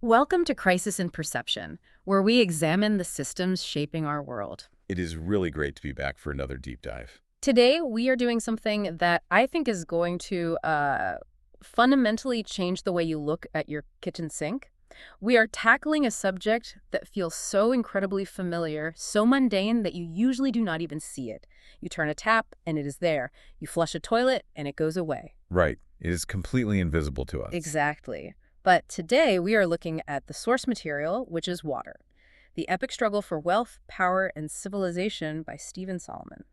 Welcome to Crisis in Perception, where we examine the systems shaping our world. It is really great to be back for another deep dive. Today, we are doing something that I think is going to fundamentally change the way you look at your kitchen sink. We are tackling a subject that feels so incredibly familiar, so mundane that you usually do not even see it. You turn a tap, and it is there. You flush a toilet, and it goes away. Right. It is completely invisible to us. Exactly. But today, we are looking at the source material, which is water. The Epic Struggle for Wealth, Power, and Civilization by Stephen Solomon.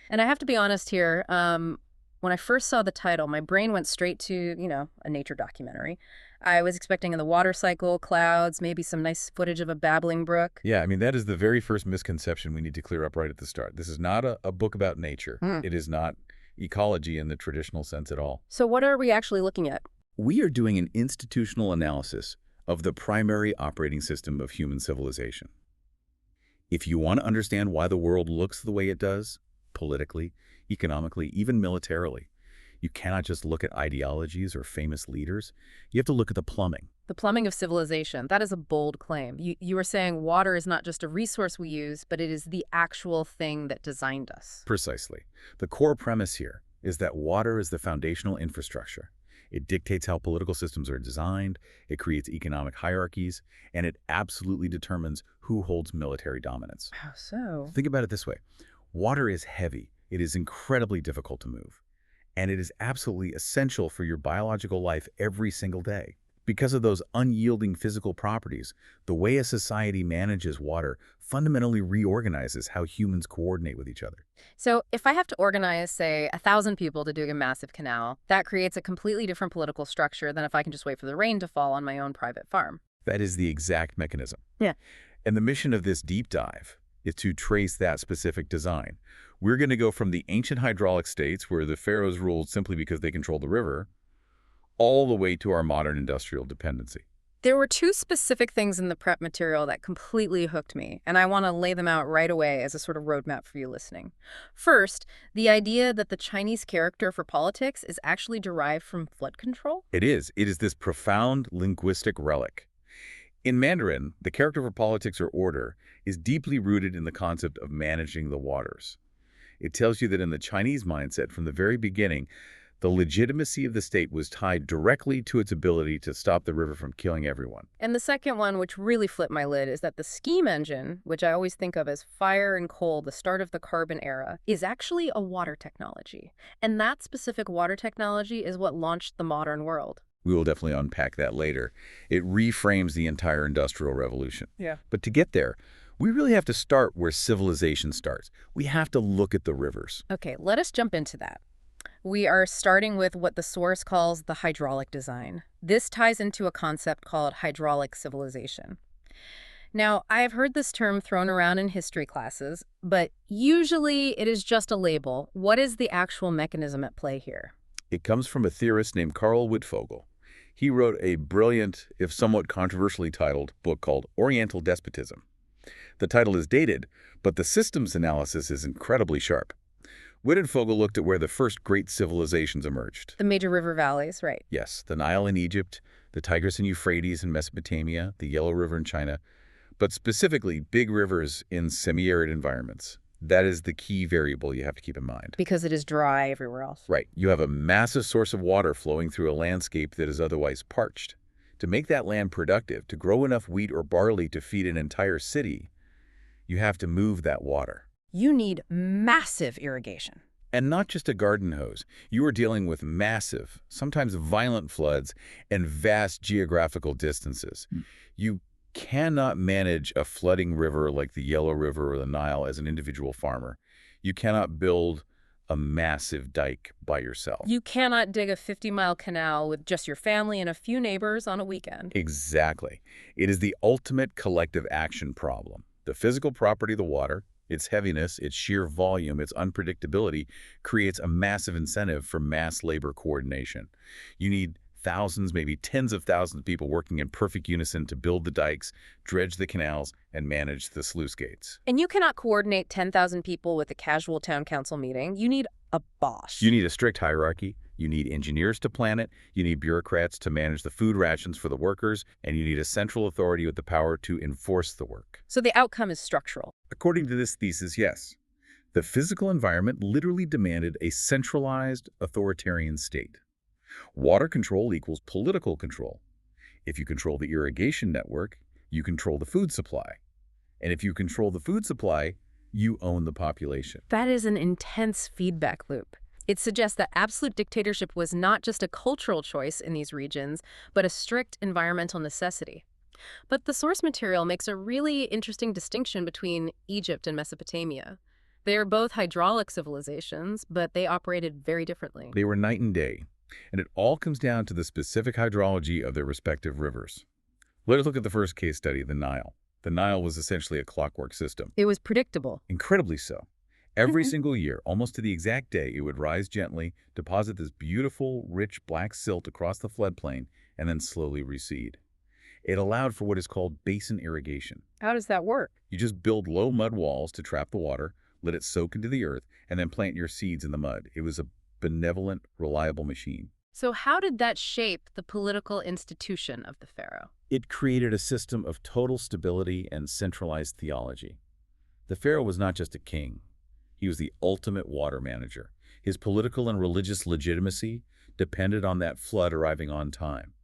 And I have to be honest here, when I first saw the title, my brain went straight to, a nature documentary. I was expecting the water cycle, clouds, maybe some nice footage of a babbling brook. Yeah, I mean, that is the very first misconception we need to clear up right at the start. This is not a book about nature. It is not ecology in the traditional sense at all. So what are we actually looking at? We are doing an institutional analysis of the primary operating system of human civilization. If you want to understand why the world looks the way it does, politically, economically, even militarily, you cannot just look at ideologies or famous leaders. You have to look at the plumbing. The plumbing of civilization. That is a bold claim. You were saying water is not just a resource we use, but it is the actual thing that designed us. Precisely. The core premise here is that water is the foundational infrastructure. It dictates how political systems are designed, it creates economic hierarchies, and it absolutely determines who holds military dominance. How so? Think about it this way. Water is heavy. It is incredibly difficult to move. And it is absolutely essential for your biological life every single day. Because of those unyielding physical properties, the way a society manages water fundamentally reorganizes how humans coordinate with each other. So if I have to organize, say, 1,000 people to dig a massive canal, that creates a completely different political structure than if I can just wait for the rain to fall on my own private farm. That is the exact mechanism. Yeah. And the mission of this deep dive is to trace that specific design. We're going to go from the ancient hydraulic states where the pharaohs ruled simply because they controlled the river, all the way to our modern industrial dependency. There were two specific things in the prep material that completely hooked me, and I want to lay them out right away as a sort of roadmap for you listening. First, the idea that the Chinese character for politics is actually derived from flood control. It is. It is this profound linguistic relic. In Mandarin, the character for politics or order is deeply rooted in the concept of managing the waters. It tells you that in the Chinese mindset from the very beginning, the legitimacy of the state was tied directly to its ability to stop the river from killing everyone. And the second one, which really flipped my lid, is that the steam engine, which I always think of as fire and coal, the start of the carbon era, is actually a water technology. And that specific water technology is what launched the modern world. We will definitely unpack that later. It reframes the entire Industrial Revolution. Yeah. But to get there, we really have to start where civilization starts. We have to look at the rivers. Okay, let us jump into that. We are starting with what the source calls the hydraulic design. This ties into a concept called hydraulic civilization. Now, I have heard this term thrown around in history classes, but usually it is just a label. What is the actual mechanism at play here? It comes from a theorist named Carl Wittfogel. He wrote a brilliant, if somewhat controversially titled, book called Oriental Despotism. The title is dated, but the systems analysis is incredibly sharp. Wittfogel looked at where the first great civilizations emerged. The major river valleys, right? Yes, the Nile in Egypt, the Tigris and Euphrates in Mesopotamia, the Yellow River in China, but specifically big rivers in semi-arid environments. That is the key variable you have to keep in mind. Because it is dry everywhere else. Right. You have a massive source of water flowing through a landscape that is otherwise parched. To make that land productive, to grow enough wheat or barley to feed an entire city, you have to move that water. You need massive irrigation. And not just a garden hose. You are dealing with massive, sometimes violent floods and vast geographical distances. You cannot manage a flooding river like the Yellow River or the Nile as an individual farmer. You cannot build a massive dike by yourself. You cannot dig a 50-mile canal with just your family and a few neighbors on a weekend. Exactly. It is the ultimate collective action problem. The physical property of the water, its heaviness, its sheer volume, its unpredictability creates a massive incentive for mass labor coordination. You need thousands, maybe tens of thousands of people working in perfect unison to build the dikes, dredge the canals, and manage the sluice gates. And you cannot coordinate 10,000 people with a casual town council meeting. You need a boss. You need a strict hierarchy. You need engineers to plan it, you need bureaucrats to manage the food rations for the workers, and you need a central authority with the power to enforce the work. So the outcome is structural. According to this thesis, yes. The physical environment literally demanded a centralized, authoritarian state. Water control equals political control. If you control the irrigation network, you control the food supply. And if you control the food supply, you own the population. That is an intense feedback loop. It suggests that absolute dictatorship was not just a cultural choice in these regions, but a strict environmental necessity. But the source material makes a really interesting distinction between Egypt and Mesopotamia. They are both hydraulic civilizations, but they operated very differently. They were night and day, and it all comes down to the specific hydrology of their respective rivers. Let's look at the first case study, the Nile. The Nile was essentially a clockwork system. It was predictable. Incredibly so. Every single year, almost to the exact day, it would rise gently, deposit this beautiful, rich black silt across the floodplain, and then slowly recede. It allowed for what is called basin irrigation. How does that work? You just build low mud walls to trap the water, let it soak into the earth, and then plant your seeds in the mud. It was a benevolent, reliable machine. So how did that shape the political institution of the pharaoh? It created a system of total stability and centralized theology. The pharaoh was not just a king. He was the ultimate water manager. His political and religious legitimacy depended on that flood arriving on time.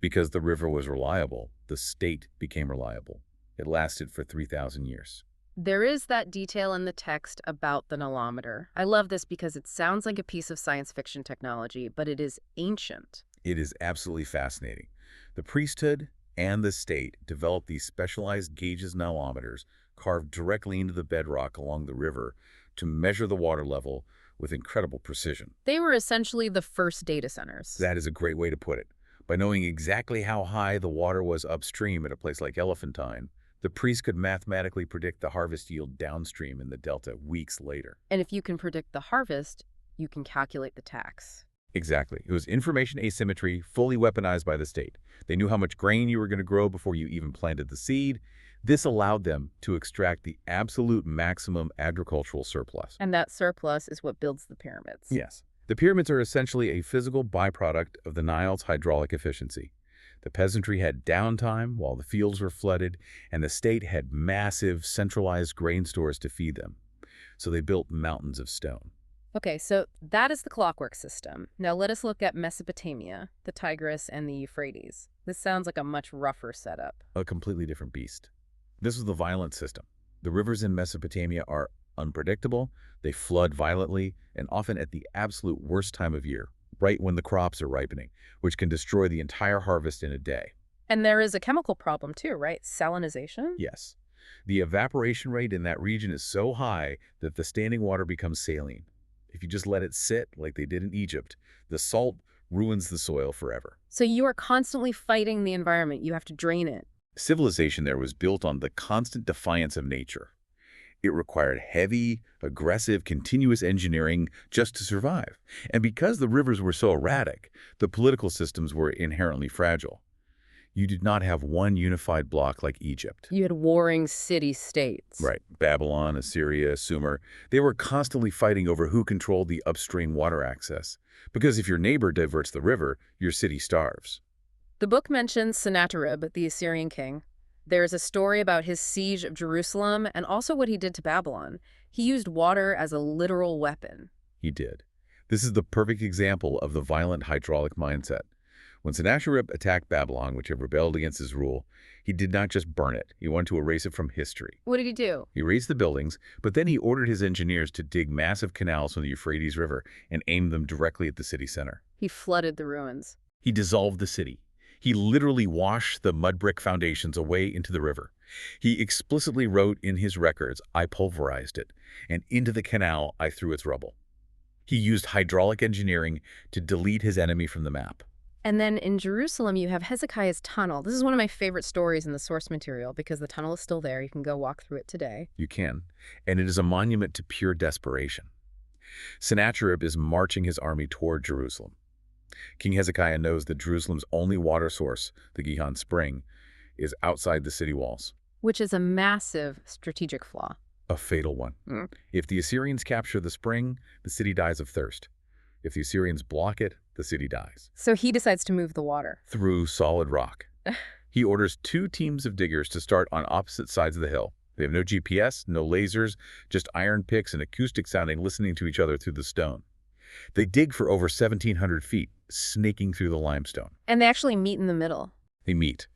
Because the river was reliable, the state became reliable. It lasted for 3,000 years. There is that detail in the text about the nilometer. I love this because it sounds like a piece of science fiction technology, but it is ancient. It is absolutely fascinating. The priesthood and the state developed these specialized gauges nilometers carved directly into the bedrock along the river to measure the water level with incredible precision. They were essentially the first data centers. That is a great way to put it. By knowing exactly how high the water was upstream at a place like Elephantine, the priest could mathematically predict the harvest yield downstream in the delta weeks later. And if you can predict the harvest, you can calculate the tax. Exactly. It was information asymmetry fully weaponized by the state. They knew how much grain you were going to grow before you even planted the seed. This allowed them to extract the absolute maximum agricultural surplus. And that surplus is what builds the pyramids. Yes. The pyramids are essentially a physical byproduct of the Nile's hydraulic efficiency. The peasantry had downtime while the fields were flooded, and the state had massive, centralized grain stores to feed them. So they built mountains of stone. Okay, so that is the clockwork system. Now let us look at Mesopotamia, the Tigris, and the Euphrates. This sounds like a much rougher setup. A completely different beast. This was the violent system. The rivers in Mesopotamia are unpredictable, they flood violently, and often at the absolute worst time of year, right when the crops are ripening, which can destroy the entire harvest in a day. And there is a chemical problem too, right? Salinization? Yes. The evaporation rate in that region is so high that the standing water becomes saline. If you just let it sit like they did in Egypt, the salt ruins the soil forever. So you are constantly fighting the environment. You have to drain it. Civilization there was built on the constant defiance of nature. It required heavy, aggressive, continuous engineering just to survive. And because the rivers were so erratic, the political systems were inherently fragile. You did not have one unified bloc like Egypt. You had warring city-states. Right. Babylon, Assyria, Sumer, they were constantly fighting over who controlled the upstream water access. Because if your neighbor diverts the river, your city starves. The book mentions Sennacherib, the Assyrian king. There's a story about his siege of Jerusalem and also what he did to Babylon. He used water as a literal weapon. He did. This is the perfect example of the violent hydraulic mindset. When Sennacherib attacked Babylon, which had rebelled against his rule, he did not just burn it. He wanted to erase it from history. What did he do? He razed the buildings, but then he ordered his engineers to dig massive canals from the Euphrates River and aim them directly at the city center. He flooded the ruins. He dissolved the city. He literally washed the mud brick foundations away into the river. He explicitly wrote in his records, "I pulverized it, and into the canal I threw its rubble." He used hydraulic engineering to delete his enemy from the map. And then in Jerusalem, you have Hezekiah's tunnel. This is one of my favorite stories in the source material because the tunnel is still there. You can go walk through it today. You can, and it is a monument to pure desperation. Sennacherib is marching his army toward Jerusalem. King Hezekiah knows that Jerusalem's only water source, the Gihon Spring, is outside the city walls. Which is a massive strategic flaw. A fatal one. If the Assyrians capture the spring, the city dies of thirst. If the Assyrians block it, the city dies. So he decides to move the water. Through solid rock. He orders 2 teams of diggers to start on opposite sides of the hill. They have no GPS, no lasers, just iron picks and acoustic sounding listening to each other through the stone. They dig for over 1,700 feet, snaking through the limestone. And they actually meet in the middle. They meet.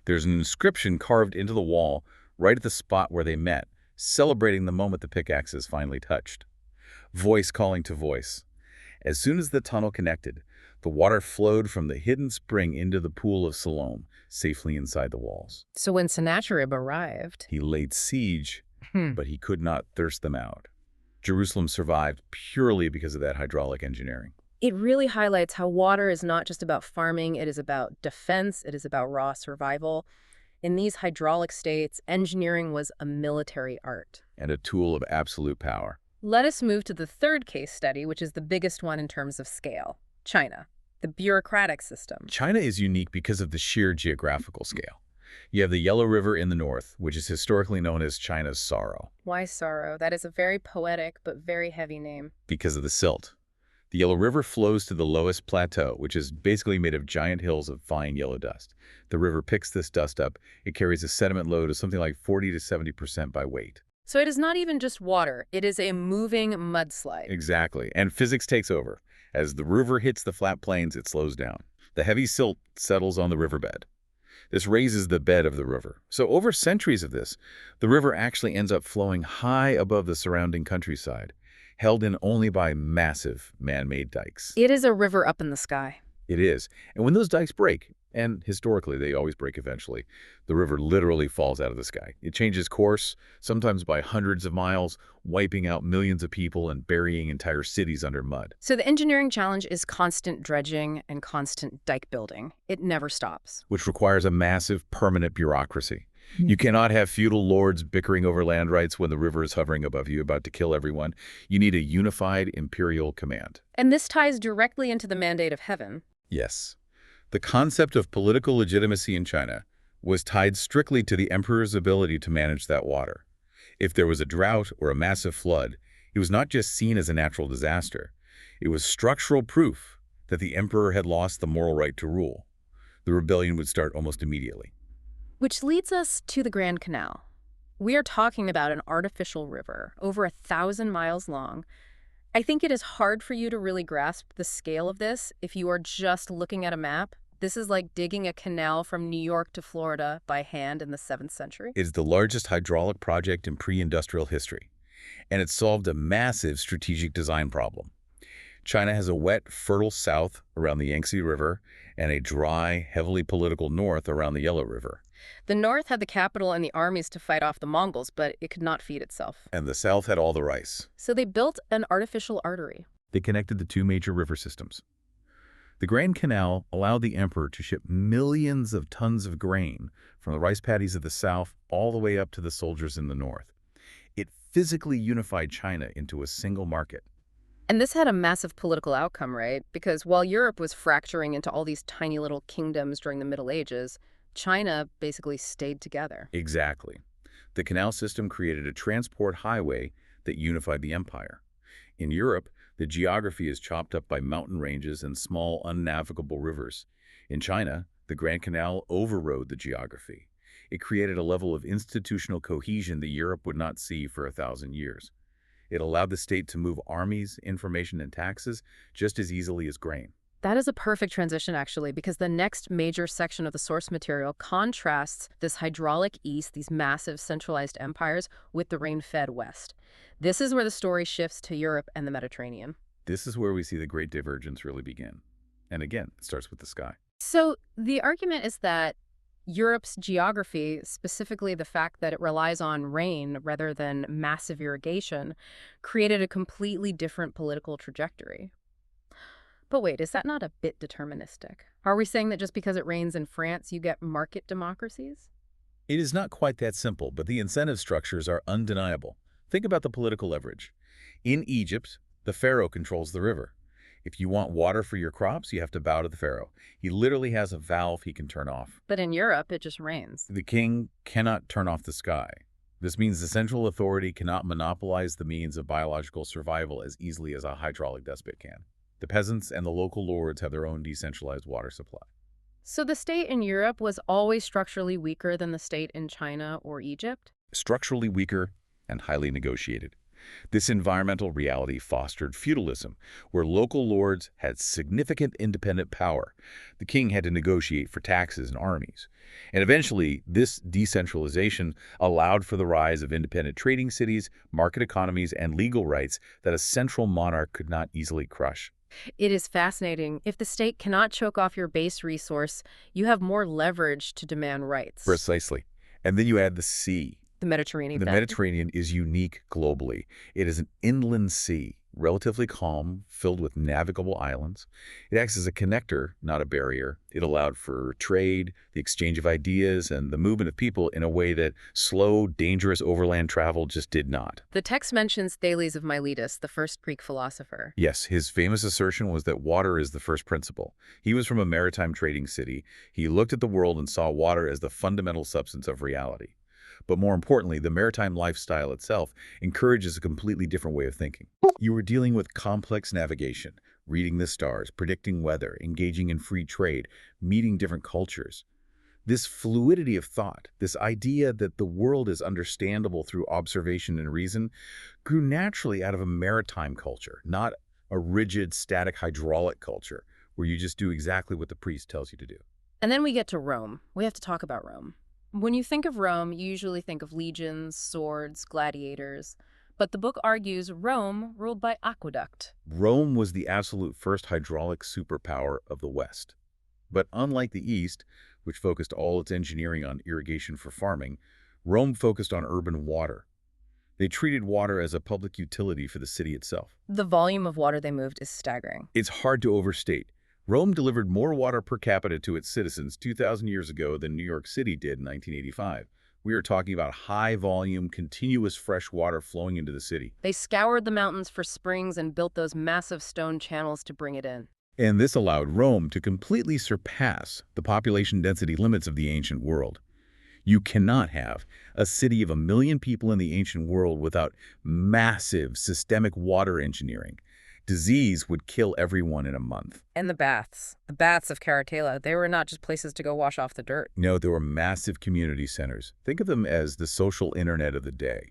There's an inscription carved into the wall right at the spot where they met, celebrating the moment the pickaxes finally touched. Voice calling to voice. As soon as the tunnel connected, the water flowed from the hidden spring into the pool of Siloam, safely inside the walls. So when Sennacherib arrived... He laid siege, but he could not thirst them out. Jerusalem survived purely because of that hydraulic engineering. It really highlights how water is not just about farming, it is about defense, it is about raw survival. In these hydraulic states, engineering was a military art. And a tool of absolute power. Let us move to the third case study, which is the biggest one in terms of scale. China, the bureaucratic system. China is unique because of the sheer geographical scale. You have the Yellow River in the north, which is historically known as China's sorrow. Why sorrow? That is a very poetic but very heavy name. Because of the silt. The Yellow River flows to the lowest plateau, which is basically made of giant hills of fine yellow dust. The river picks this dust up. It carries a sediment load of something like 40 to 70% by weight. So it is not even just water. It is a moving mudslide. Exactly. And physics takes over. As the river hits the flat plains, it slows down. The heavy silt settles on the riverbed. This raises the bed of the river. So over centuries of this, the river actually ends up flowing high above the surrounding countryside, held in only by massive man-made dikes. It is a river up in the sky. It is. And when those dikes break, and historically they always break eventually, the river literally falls out of the sky. It changes course, sometimes by hundreds of miles, wiping out millions of people and burying entire cities under mud. So the engineering challenge is constant dredging and constant dike building. It never stops. Which requires a massive permanent bureaucracy. You cannot have feudal lords bickering over land rights when the river is hovering above you, about to kill everyone. You need a unified imperial command. And this ties directly into the mandate of heaven. Yes. The concept of political legitimacy in China was tied strictly to the emperor's ability to manage that water. If there was a drought or a massive flood, it was not just seen as a natural disaster. It was structural proof that the emperor had lost the moral right to rule. The rebellion would start almost immediately. Which leads us to the Grand Canal. We are talking about an artificial river, over 1,000 miles long. I think it is hard for you to really grasp the scale of this if you are just looking at a map. This is like digging a canal from New York to Florida by hand in the 7th century. It is the largest hydraulic project in pre-industrial history, and it solved a massive strategic design problem. China has a wet, fertile south around the Yangtze River and a dry, heavily political north around the Yellow River. The north had the capital and the armies to fight off the Mongols, but it could not feed itself. And the south had all the rice. So they built an artificial artery. They connected the 2 major river systems. The Grand Canal allowed the emperor to ship millions of tons of grain from the rice paddies of the south all the way up to the soldiers in the north. It physically unified China into a single market. And this had a massive political outcome, right? Because while Europe was fracturing into all these tiny little kingdoms during the Middle Ages, China basically stayed together. Exactly. The canal system created a transport highway that unified the empire. In Europe, the geography is chopped up by mountain ranges and small, unnavigable rivers. In China, the Grand Canal overrode the geography. It created a level of institutional cohesion that Europe would not see for 1,000 years. It allowed the state to move armies, information, and taxes just as easily as grain. That is a perfect transition, actually, because the next major section of the source material contrasts this hydraulic east, these massive centralized empires, with the rain-fed west. This is where the story shifts to Europe and the Mediterranean. This is where we see the great divergence really begin. And again, it starts with the sky. So the argument is that Europe's geography, specifically the fact that it relies on rain rather than massive irrigation, created a completely different political trajectory. But wait, is that not a bit deterministic? Are we saying that just because it rains in France, you get market democracies? It is not quite that simple, but the incentive structures are undeniable. Think about the political leverage. In Egypt, the pharaoh controls the river. If you want water for your crops, you have to bow to the pharaoh. He literally has a valve he can turn off. But in Europe, it just rains. The king cannot turn off the sky. This means the central authority cannot monopolize the means of biological survival as easily as a hydraulic despot can. The peasants and the local lords have their own decentralized water supply. So the state in Europe was always structurally weaker than the state in China or Egypt? Structurally weaker and highly negotiated. This environmental reality fostered feudalism, where local lords had significant independent power. The king had to negotiate for taxes and armies. And eventually, this decentralization allowed for the rise of independent trading cities, market economies, and legal rights that a central monarch could not easily crush. It is fascinating. If the state cannot choke off your base resource, you have more leverage to demand rights. Precisely. And then you add the sea. The Mediterranean The then? Mediterranean is unique globally. It is an inland sea, relatively calm, filled with navigable islands. It acts as a connector, not a barrier. It allowed for trade, the exchange of ideas, and the movement of people in a way that slow, dangerous overland travel just did not. The text mentions Thales of Miletus, the first Greek philosopher. Yes, his famous assertion was that water is the first principle. He was from a maritime trading city. He looked at the world and saw water as the fundamental substance of reality. But more importantly, the maritime lifestyle itself encourages a completely different way of thinking. You were dealing with complex navigation, reading the stars, predicting weather, engaging in free trade, meeting different cultures. This fluidity of thought, this idea that the world is understandable through observation and reason, grew naturally out of a maritime culture, not a rigid, static, hydraulic culture where you just do exactly what the priest tells you to do. And then we get to Rome. We have to talk about Rome. When you think of Rome, you usually think of legions, swords, gladiators. But the book argues Rome ruled by aqueduct. Rome was the absolute first hydraulic superpower of the West. But unlike the East, which focused all its engineering on irrigation for farming, Rome focused on urban water. They treated water as a public utility for the city itself. The volume of water they moved is staggering. It's hard to overstate. Rome delivered more water per capita to its citizens 2,000 years ago than New York City did in 1985. We are talking about high-volume, continuous fresh water flowing into the city. They scoured the mountains for springs and built those massive stone channels to bring it in. And this allowed Rome to completely surpass the population density limits of the ancient world. You cannot have a city of 1 million people in the ancient world without massive systemic water engineering. Disease would kill everyone in a month. And the baths of Caracalla, they were not just places to go wash off the dirt. No, there were massive community centers. Think of them as the social internet of the day.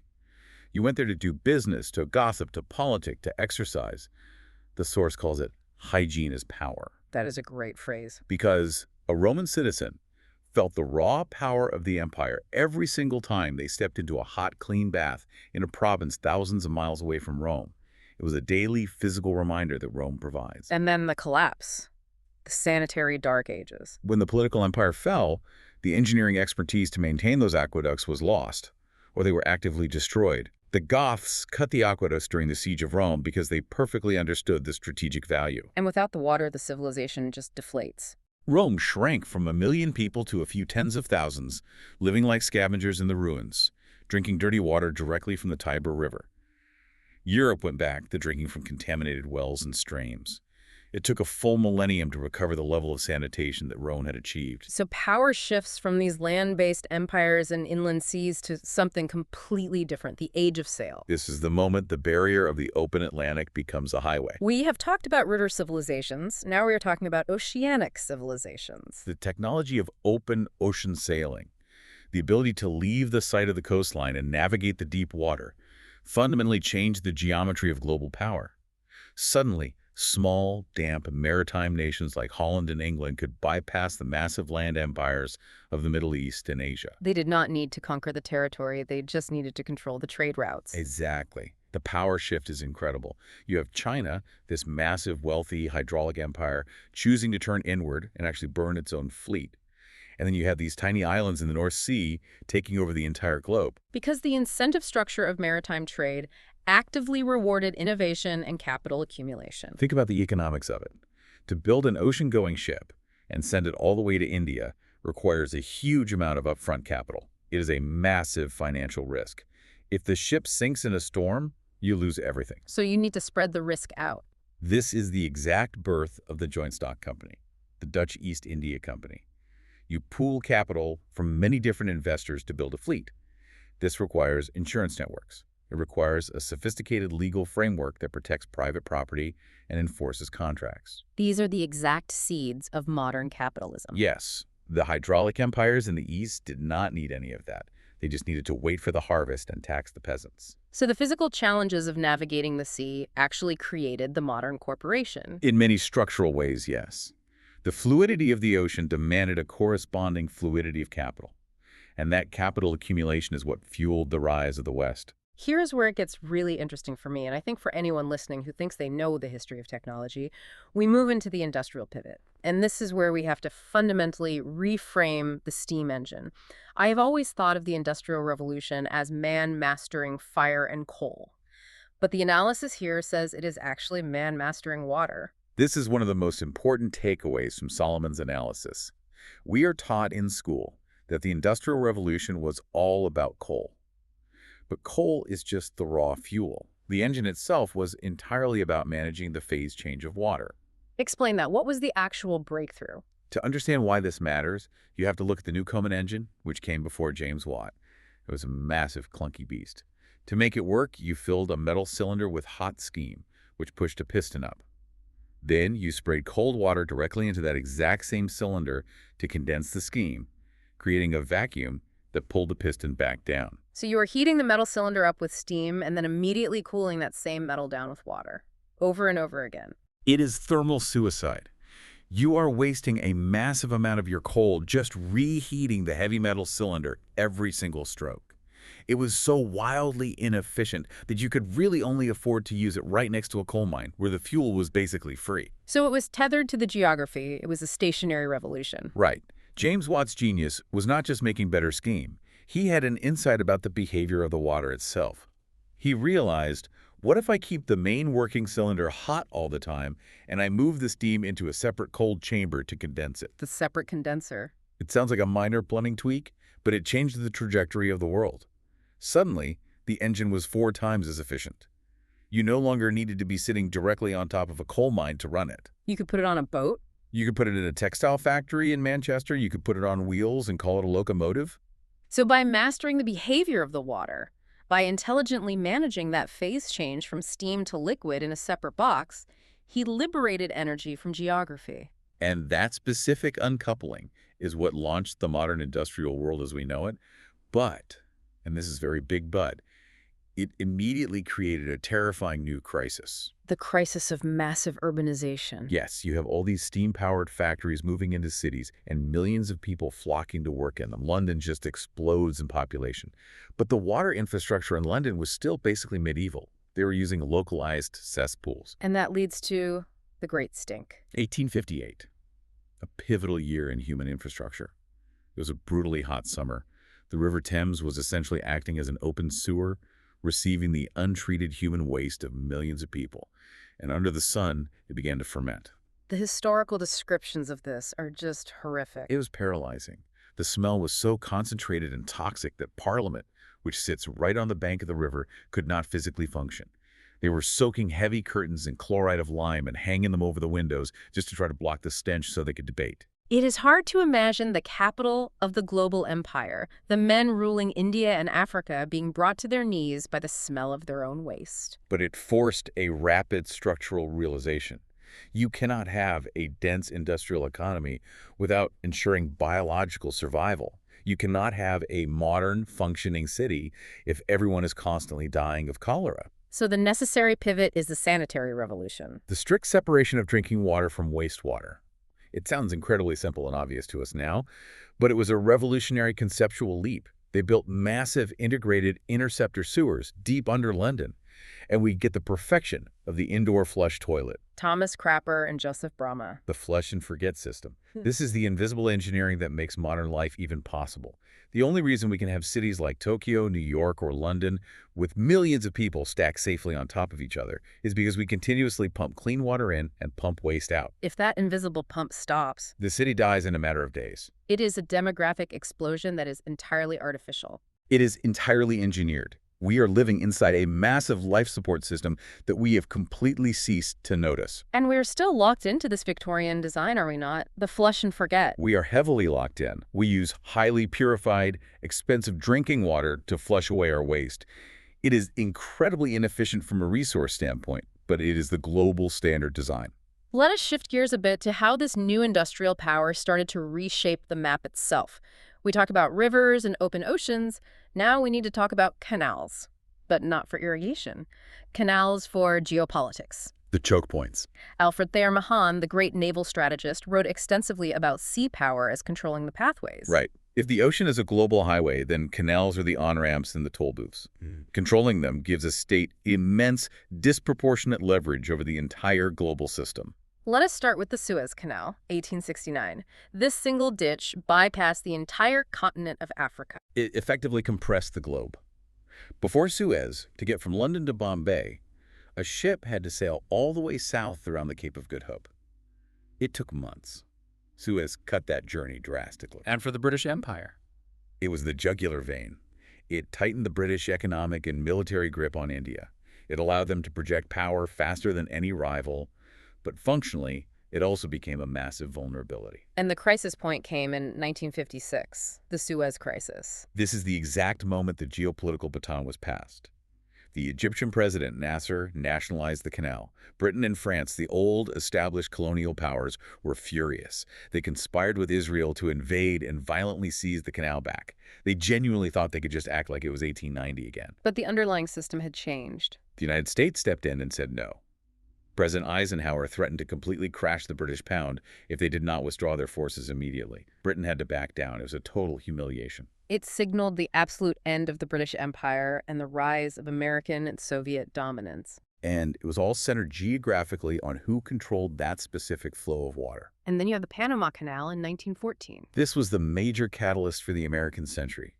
You went there to do business, to gossip, to politic, to exercise. The source calls it hygiene is power. That is a great phrase. Because a Roman citizen felt the raw power of the empire every single time they stepped into a hot, clean bath in a province thousands of miles away from Rome. It was a daily physical reminder that Rome provides. And then the collapse, the sanitary dark ages. When the political empire fell, the engineering expertise to maintain those aqueducts was lost, or they were actively destroyed. The Goths cut the aqueducts during the siege of Rome because they perfectly understood the strategic value. And without the water, the civilization just deflates. Rome shrank from 1 million people to a few tens of thousands, living like scavengers in the ruins, drinking dirty water directly from the Tiber River. Europe went back to drinking from contaminated wells and streams. It took a full millennium to recover the level of sanitation that Rome had achieved. So power shifts from these land-based empires and inland seas to something completely different, the age of sail. This is the moment the barrier of the open Atlantic becomes a highway. We have talked about river civilizations. Now we are talking about oceanic civilizations. The technology of open ocean sailing, the ability to leave the site of the coastline and navigate the deep water, fundamentally changed the geometry of global power. Suddenly, small, damp, maritime nations like Holland and England could bypass the massive land empires of the Middle East and Asia. They did not need to conquer the territory. They just needed to control the trade routes. Exactly. The power shift is incredible. You have China, this massive, wealthy, hydraulic empire, choosing to turn inward and actually burn its own fleet. And then you have these tiny islands in the North Sea taking over the entire globe. Because the incentive structure of maritime trade actively rewarded innovation and capital accumulation. Think about the economics of it. To build an ocean-going ship and send it all the way to India requires a huge amount of upfront capital. It is a massive financial risk. If the ship sinks in a storm, you lose everything. So you need to spread the risk out. This is the exact birth of the joint stock company, the Dutch East India Company. You pool capital from many different investors to build a fleet. This requires insurance networks, It requires a sophisticated legal framework that protects private property and enforces contracts. These are the exact seeds of modern capitalism. Yes, the hydraulic empires in the East did not need any of that. They just needed to wait for the harvest and tax the peasants. So the physical challenges of navigating the sea actually created the modern corporation. In many structural ways, yes. The fluidity of the ocean demanded a corresponding fluidity of capital. And that capital accumulation is what fueled the rise of the West. Here's where it gets really interesting for me, and I think for anyone listening who thinks they know the history of technology. We move into the industrial pivot. And this is where we have to fundamentally reframe the steam engine. I have always thought of the Industrial Revolution as man mastering fire and coal. But the analysis here says it is actually man mastering water. This is one of the most important takeaways from Solomon's analysis. We are taught in school that the Industrial Revolution was all about coal. But coal is just the raw fuel. The engine itself was entirely about managing the phase change of water. Explain that. What was the actual breakthrough? To understand why this matters, you have to look at the Newcomen engine, which came before James Watt. It was a massive, clunky beast. To make it work, you filled a metal cylinder with hot steam, which pushed a piston up. Then you sprayed cold water directly into that exact same cylinder to condense the steam, creating a vacuum that pulled the piston back down. So you were heating the metal cylinder up with steam and then immediately cooling that same metal down with water, over and over again. It is thermal suicide. You are wasting a massive amount of your coal just reheating the heavy metal cylinder every single stroke. It was so wildly inefficient that you could really only afford to use it right next to a coal mine, where the fuel was basically free. So it was tethered to the geography. It was a stationary revolution. Right. James Watt's genius was not just making better steam. He had an insight about the behavior of the water itself. He realized, what if I keep the main working cylinder hot all the time and I move the steam into a separate cold chamber to condense it? The separate condenser. It sounds like a minor plumbing tweak, but it changed the trajectory of the world. Suddenly, the engine was 4 times as efficient. You no longer needed to be sitting directly on top of a coal mine to run it. You could put it on a boat. You could put it in a textile factory in Manchester. You could put it on wheels and call it a locomotive. So by mastering the behavior of the water, by intelligently managing that phase change from steam to liquid in a separate box, he liberated energy from geography. And that specific uncoupling is what launched the modern industrial world as we know it. But, and this is very big but, it immediately created a terrifying new crisis. The crisis of massive urbanization. Yes, you have all these steam-powered factories moving into cities and millions of people flocking to work in them. London just explodes in population. But the water infrastructure in London was still basically medieval. They were using localized cesspools. And that leads to the Great Stink. 1858, a pivotal year in human infrastructure. It was a brutally hot summer. The River Thames was essentially acting as an open sewer, receiving the untreated human waste of millions of people. And under the sun, it began to ferment. The historical descriptions of this are just horrific. It was paralyzing. The smell was so concentrated and toxic that Parliament, which sits right on the bank of the river, could not physically function. They were soaking heavy curtains in chloride of lime and hanging them over the windows just to try to block the stench so they could debate. It is hard to imagine the capital of the global empire, the men ruling India and Africa being brought to their knees by the smell of their own waste. But it forced a rapid structural realization. You cannot have a dense industrial economy without ensuring biological survival. You cannot have a modern, functioning city if everyone is constantly dying of cholera. So the necessary pivot is the sanitary revolution. The strict separation of drinking water from wastewater. It sounds incredibly simple and obvious to us now, but it was a revolutionary conceptual leap. They built massive integrated interceptor sewers deep under London, and we get the perfection of the indoor flush toilet. Thomas Crapper and Joseph Brahma. The flush and forget system. This is the invisible engineering that makes modern life even possible. The only reason we can have cities like Tokyo, New York, or London with millions of people stacked safely on top of each other is because we continuously pump clean water in and pump waste out. If that invisible pump stops, the city dies in a matter of days. It is a demographic explosion that is entirely artificial. It is entirely engineered. We are living inside a massive life support system that we have completely ceased to notice. And we're still locked into this Victorian design, are we not? The flush and forget. We are heavily locked in. We use highly purified, expensive drinking water to flush away our waste. It is incredibly inefficient from a resource standpoint, but it is the global standard design. Let us shift gears a bit to how this new industrial power started to reshape the map itself. We talk about rivers and open oceans. Now we need to talk about canals, but not for irrigation. Canals for geopolitics. The choke points. Alfred Thayer Mahan, the great naval strategist, wrote extensively about sea power as controlling the pathways. Right. If the ocean is a global highway, then canals are the on-ramps and the toll booths. Controlling them gives a state immense, disproportionate leverage over the entire global system. Let us start with the Suez Canal, 1869. This single ditch bypassed the entire continent of Africa. It effectively compressed the globe. Before Suez, to get from London to Bombay, a ship had to sail all the way south around the Cape of Good Hope. It took months. Suez cut that journey drastically. And for the British Empire. It was the jugular vein. It tightened the British economic and military grip on India. It allowed them to project power faster than any rival, but functionally, it also became a massive vulnerability. And the crisis point came in 1956, the Suez Crisis. This is the exact moment the geopolitical baton was passed. The Egyptian president, Nasser, nationalized the canal. Britain and France, the old, established colonial powers, were furious. They conspired with Israel to invade and violently seize the canal back. They genuinely thought they could just act like it was 1890 again. But the underlying system had changed. The United States stepped in and said no. President Eisenhower threatened to completely crash the British pound if they did not withdraw their forces immediately. Britain had to back down. It was a total humiliation. It signaled the absolute end of the British Empire and the rise of American and Soviet dominance. And it was all centered geographically on who controlled that specific flow of water. And then you have the Panama Canal in 1914. This was the major catalyst for the American century.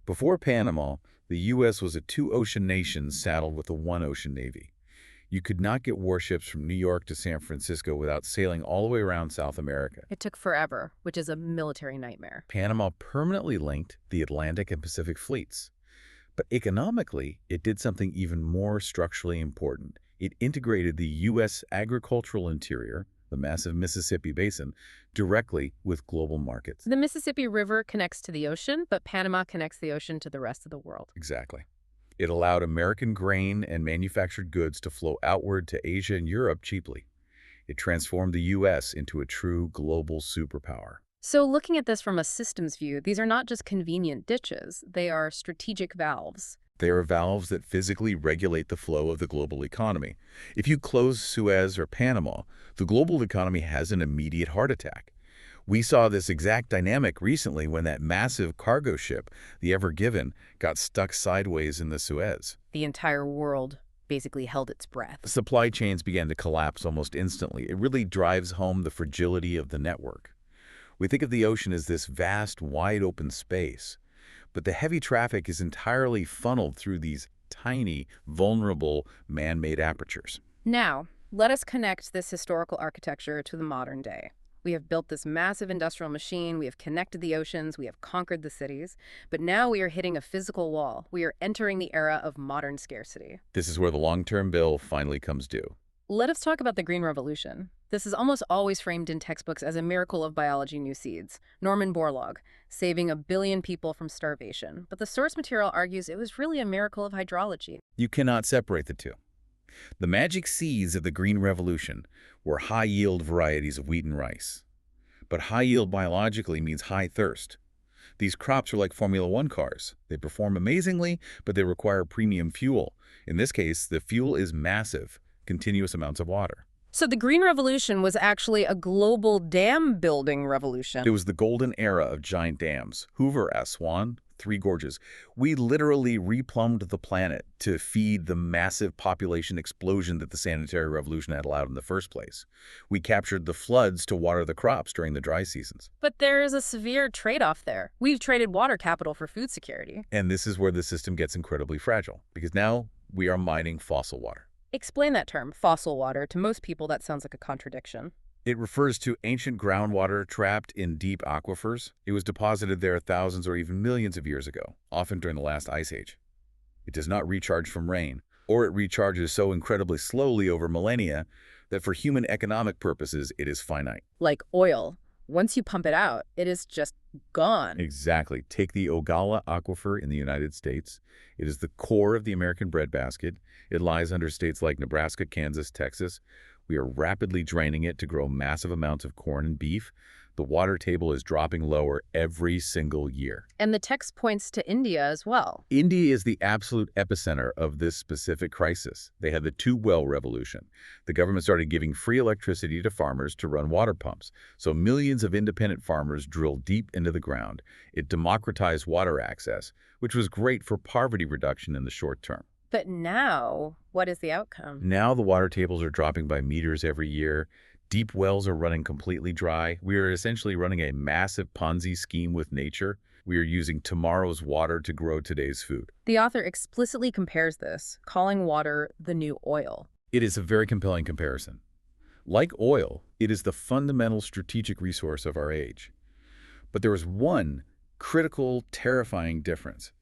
Before Panama, the U.S. was a two-ocean nation saddled with a one-ocean navy. You could not get warships from New York to San Francisco without sailing all the way around South America. It took forever, which is a military nightmare. Panama permanently linked the Atlantic and Pacific fleets. But economically, it did something even more structurally important. It integrated the U.S. agricultural interior, the massive Mississippi Basin, directly with global markets. The Mississippi River connects to the ocean, but Panama connects the ocean to the rest of the world. Exactly. It allowed American grain and manufactured goods to flow outward to Asia and Europe cheaply. It transformed the U.S. into a true global superpower. So looking at this from a systems view, these are not just convenient ditches. They are strategic valves. They are valves that physically regulate the flow of the global economy. If you close Suez or Panama, the global economy has an immediate heart attack. We saw this exact dynamic recently when that massive cargo ship, the Ever Given, got stuck sideways in the Suez. The entire world basically held its breath. Supply chains began to collapse almost instantly. It really drives home the fragility of the network. We think of the ocean as this vast, wide-open space, but the heavy traffic is entirely funneled through these tiny, vulnerable, man-made apertures. Now, let us connect this historical architecture to the modern day. We have built this massive industrial machine, we have connected the oceans, we have conquered the cities, but now we are hitting a physical wall. We are entering the era of modern scarcity. This is where the long-term bill finally comes due. Let us talk about the Green Revolution. This is almost always framed in textbooks as a miracle of biology new seeds. Norman Borlaug, saving 1 billion people from starvation. But the source material argues it was really a miracle of hydrology. You cannot separate the two. The magic seeds of the Green Revolution were high-yield varieties of wheat and rice. But high-yield biologically means high thirst. These crops are like Formula One cars. They perform amazingly, but they require premium fuel. In this case, the fuel is massive, continuous amounts of water. So the Green Revolution was actually a global dam-building revolution. It was the golden era of giant dams. Hoover, Aswan, Three Gorges. We literally replumbed the planet to feed the massive population explosion that the sanitary revolution had allowed in the first place. We captured the floods to water the crops during the dry seasons. But there is a severe trade-off there. We've traded water capital for food security. And this is where the system gets incredibly fragile, because now we are mining fossil water. Explain that term, fossil water. To most people, that sounds like a contradiction. It refers to ancient groundwater trapped in deep aquifers. It was deposited there thousands or even millions of years ago, often during the last ice age. It does not recharge from rain, or it recharges so incredibly slowly over millennia that for human economic purposes it is finite. Like oil. once you pump it out, it is just gone. Exactly. Take the Ogalla Aquifer in the United States. It is the core of the American breadbasket. It lies under states like Nebraska, Kansas, Texas. We are rapidly draining it to grow massive amounts of corn and beef. The water table is dropping lower every single year. And the text points to India as well. India is the absolute epicenter of this specific crisis. They had the two-well revolution. The government started giving free electricity to farmers to run water pumps, so millions of independent farmers drilled deep into the ground. It democratized water access, which was great for poverty reduction in the short term. But now, what is the outcome? Now the water tables are dropping by meters every year. Deep wells are running completely dry. We are essentially running a massive Ponzi scheme with nature. We are using tomorrow's water to grow today's food. The author explicitly compares this, calling water the new oil. It is a very compelling comparison. Like oil, it is the fundamental strategic resource of our age. But there is one critical, terrifying difference.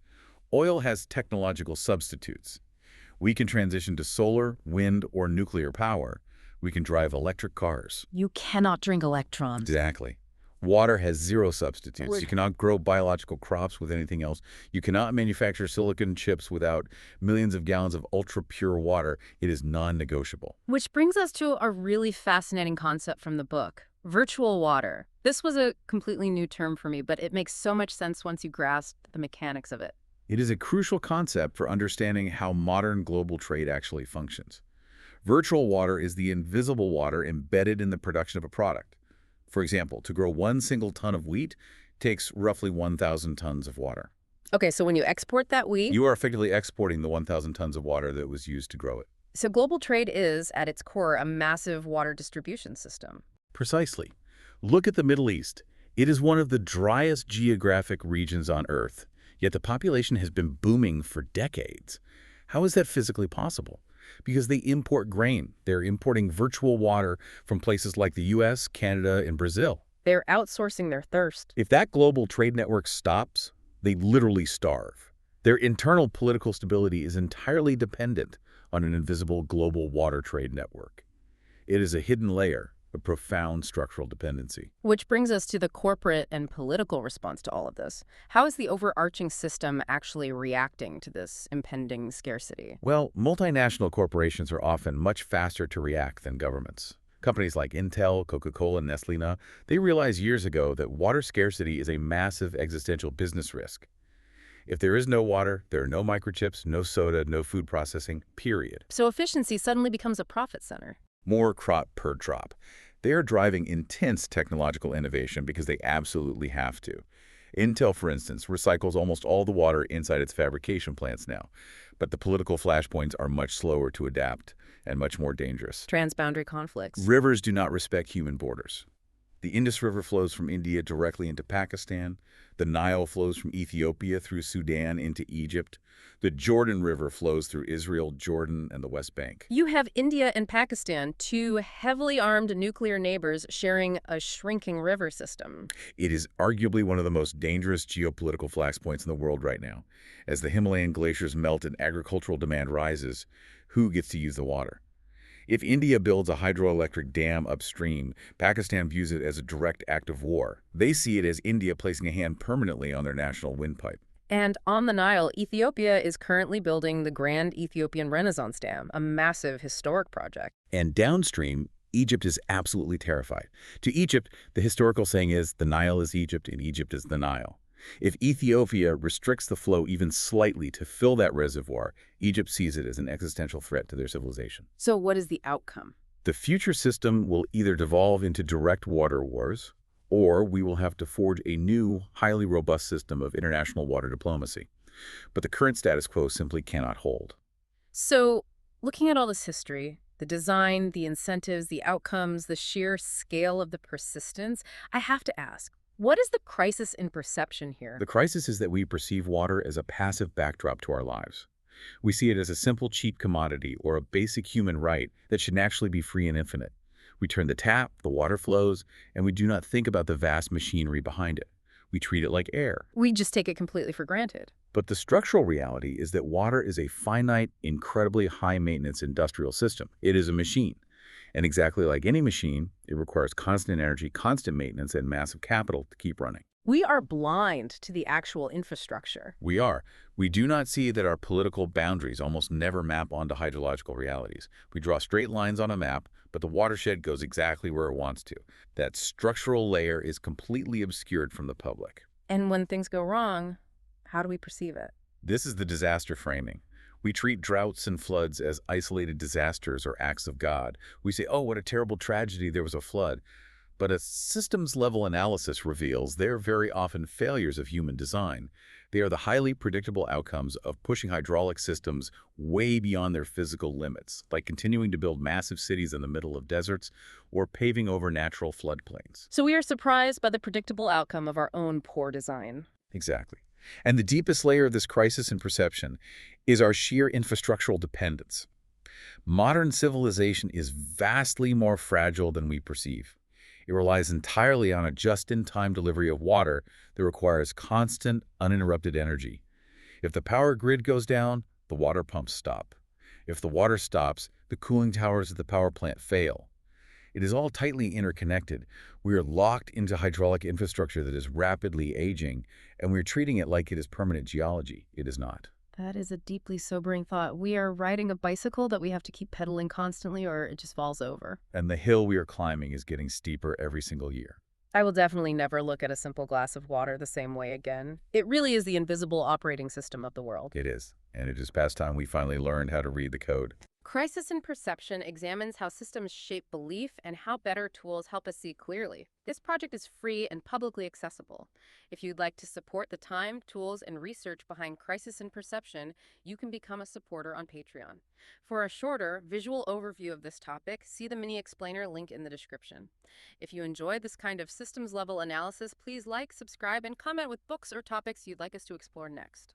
Oil has technological substitutes. We can transition to solar, wind, or nuclear power. We can drive electric cars. You cannot drink electrons. Exactly. Water has zero substitutes. You cannot grow biological crops with anything else. You cannot manufacture silicon chips without millions of gallons of ultra-pure water. It is non-negotiable. Which brings us to a really fascinating concept from the book, virtual water. This was a completely new term for me, but it makes so much sense once you grasp the mechanics of it. It is a crucial concept for understanding how modern global trade actually functions. Virtual water is the invisible water embedded in the production of a product. For example, to grow 1 single ton of wheat takes roughly 1,000 tons of water. Okay, so when you export that wheat... You are effectively exporting the 1,000 tons of water that was used to grow it. So global trade is, at its core, a massive water distribution system. Precisely. Look at the Middle East. It is one of the driest geographic regions on Earth, yet the population has been booming for decades. How is that physically possible? Because they import grain. They're importing virtual water from places like the US, Canada, and Brazil. They're outsourcing their thirst. If that global trade network stops, they literally starve. Their internal political stability is entirely dependent on an invisible global water trade network. It is a hidden layer of profound structural dependency. Which brings us to the corporate and political response to all of this. How is the overarching system actually reacting to this impending scarcity? Well, multinational corporations are often much faster to react than governments. Companies like Intel, Coca-Cola, and Nestlé, they realized years ago that water scarcity is a massive existential business risk. If there is no water, there are no microchips, no soda, no food processing, period. So efficiency suddenly becomes a profit center. More crop per drop. They are driving intense technological innovation because they absolutely have to. Intel, for instance, recycles almost all the water inside its fabrication plants now, but the political flashpoints are much slower to adapt and much more dangerous. Transboundary conflicts. Rivers do not respect human borders. The Indus River flows from India directly into Pakistan. The Nile flows from Ethiopia through Sudan into Egypt. The Jordan River flows through Israel, Jordan, and the West Bank. You have India and Pakistan, two heavily armed nuclear neighbors sharing a shrinking river system. It is arguably one of the most dangerous geopolitical flashpoints in the world right now. As the Himalayan glaciers melt and agricultural demand rises, who gets to use the water? If India builds a hydroelectric dam upstream, Pakistan views it as a direct act of war. They see it as India placing a hand permanently on their national windpipe. And on the Nile, Ethiopia is currently building the Grand Ethiopian Renaissance Dam, a massive historic project. And downstream, Egypt is absolutely terrified. To Egypt, the historical saying is, the Nile is Egypt and Egypt is the Nile. If Ethiopia restricts the flow even slightly to fill that reservoir, Egypt sees it as an existential threat to their civilization. So what is the outcome? The future system will either devolve into direct water wars, or we will have to forge a new, highly robust system of international water diplomacy. But the current status quo simply cannot hold. So, looking at all this history, the design, the incentives, the outcomes, the sheer scale of the persistence, I have to ask, what is the crisis in perception here? The crisis is that we perceive water as a passive backdrop to our lives. We see it as a simple, cheap commodity or a basic human right that should naturally be free and infinite. We turn the tap, the water flows, and we do not think about the vast machinery behind it. We treat it like air. We just take it completely for granted. But the structural reality is that water is a finite, incredibly high-maintenance industrial system. It is a machine. And exactly like any machine, it requires constant energy, constant maintenance, and massive capital to keep running. We are blind to the actual infrastructure. We are. We do not see that our political boundaries almost never map onto hydrological realities. We draw straight lines on a map, but the watershed goes exactly where it wants to. That structural layer is completely obscured from the public. And when things go wrong, how do we perceive it? This is the disaster framing. We treat droughts and floods as isolated disasters or acts of God. We say, oh, what a terrible tragedy, there was a flood. But a systems-level analysis reveals they're very often failures of human design. They are the highly predictable outcomes of pushing hydraulic systems way beyond their physical limits, like continuing to build massive cities in the middle of deserts or paving over natural floodplains. So we are surprised by the predictable outcome of our own poor design. Exactly. And the deepest layer of this crisis in perception is our sheer infrastructural dependence. Modern civilization is vastly more fragile than we perceive. It relies entirely on a just-in-time delivery of water that requires constant, uninterrupted energy. If the power grid goes down, the water pumps stop. If the water stops, the cooling towers at the power plant fail. It is all tightly interconnected. We are locked into hydraulic infrastructure that is rapidly aging, and we're treating it like it is permanent geology. It is not. That is a deeply sobering thought. We are riding a bicycle that we have to keep pedaling constantly or it just falls over. And the hill we are climbing is getting steeper every single year. I will definitely never look at a simple glass of water the same way again. It really is the invisible operating system of the world. It is. And it is past time we finally learned how to read the code. Crisis in Perception examines how systems shape belief and how better tools help us see clearly. This project is free and publicly accessible. If you'd like to support the time, tools, and research behind Crisis in Perception, you can become a supporter on Patreon. For a shorter, visual overview of this topic, see the mini explainer link in the description. If you enjoy this kind of systems-level analysis, please like, subscribe, and comment with books or topics you'd like us to explore next.